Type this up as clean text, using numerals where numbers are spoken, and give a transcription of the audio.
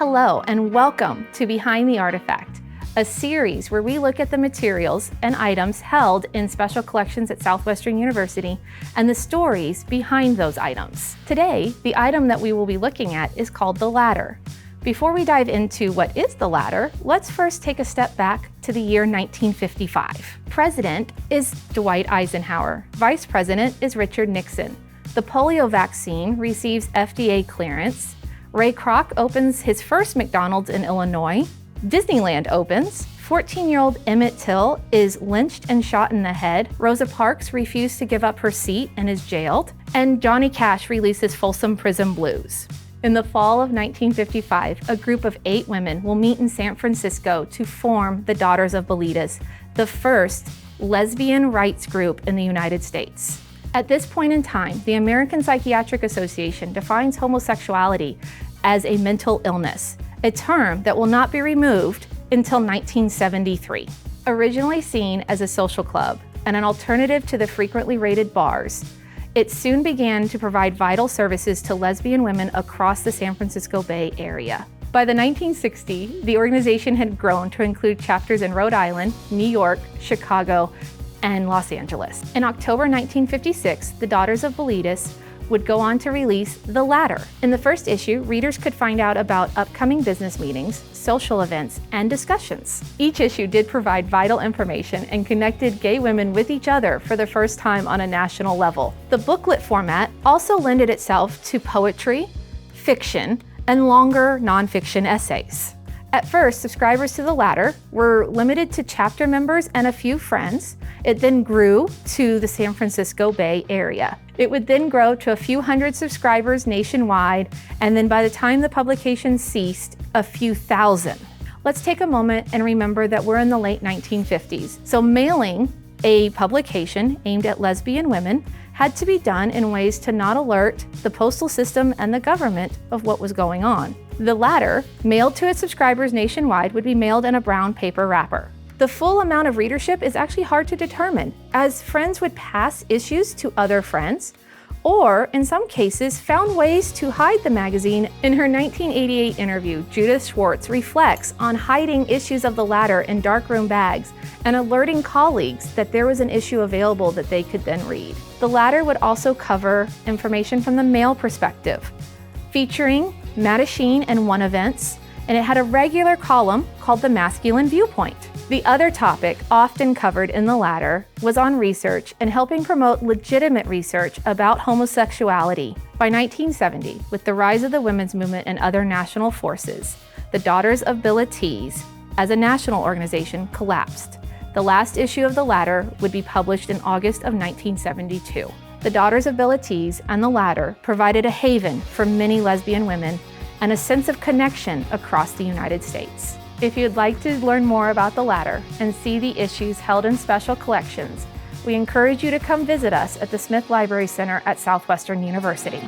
Hello and welcome to Behind the Artifact, a series where we look at the materials and items held in special collections at Southwestern University and the stories behind those items. Today, the item that we will be looking at is called the ladder. Before we dive into what is the ladder, let's first take a step back to the year 1955. President is Dwight Eisenhower. Vice President is Richard Nixon. The polio vaccine receives FDA clearance. Ray Kroc opens his first McDonald's in Illinois. Disneyland opens. 14-year-old Emmett Till is lynched and shot in the head. Rosa Parks refused to give up her seat and is jailed. And Johnny Cash releases Folsom Prison Blues. In the fall of 1955, a group of 8 women will meet in San Francisco to form the Daughters of Bilitis, the first lesbian rights group in the United States. At this point in time, the American Psychiatric Association defines homosexuality as a mental illness, a term that will not be removed until 1973. Originally seen as a social club and an alternative to the frequently raided bars, it soon began to provide vital services to lesbian women across the San Francisco Bay Area. By the 1960s, the organization had grown to include chapters in Rhode Island, New York, Chicago, and Los Angeles. In October 1956, the Daughters of Bilitis would go on to release The Ladder. In the first issue, readers could find out about upcoming business meetings, social events, and discussions. Each issue did provide vital information and connected gay women with each other for the first time on a national level. The booklet format also lended itself to poetry, fiction, and longer nonfiction essays. At first, subscribers to The Ladder were limited to chapter members and a few friends. It then grew to the San Francisco Bay Area. It would then grow to a few hundred subscribers nationwide, and then by the time the publication ceased, a few thousand. Let's take a moment and remember that we're in the late 1950s. So mailing a publication aimed at lesbian women had to be done in ways to not alert the postal system and the government of what was going on. The Ladder, mailed to its subscribers nationwide, would be mailed in a brown paper wrapper. The full amount of readership is actually hard to determine, as friends would pass issues to other friends, or in some cases found ways to hide the magazine. In her 1988 interview, Judith Schwartz reflects on hiding issues of The Ladder in darkroom bags and alerting colleagues that there was an issue available that they could then read. The Ladder would also cover information from the male perspective, featuring Mattachine and One events, and it had a regular column called The Masculine Viewpoint. The other topic often covered in The Ladder was on research and helping promote legitimate research about homosexuality. By 1970, with the rise of the women's movement and other national forces, the Daughters of Bilitis, as a national organization, collapsed. The last issue of The Ladder would be published in August of 1972. The Daughters of Bilitis and The Ladder provided a haven for many lesbian women and a sense of connection across the United States. If you'd like to learn more about The Ladder and see the issues held in special collections, we encourage you to come visit us at the Smith Library Center at Southwestern University.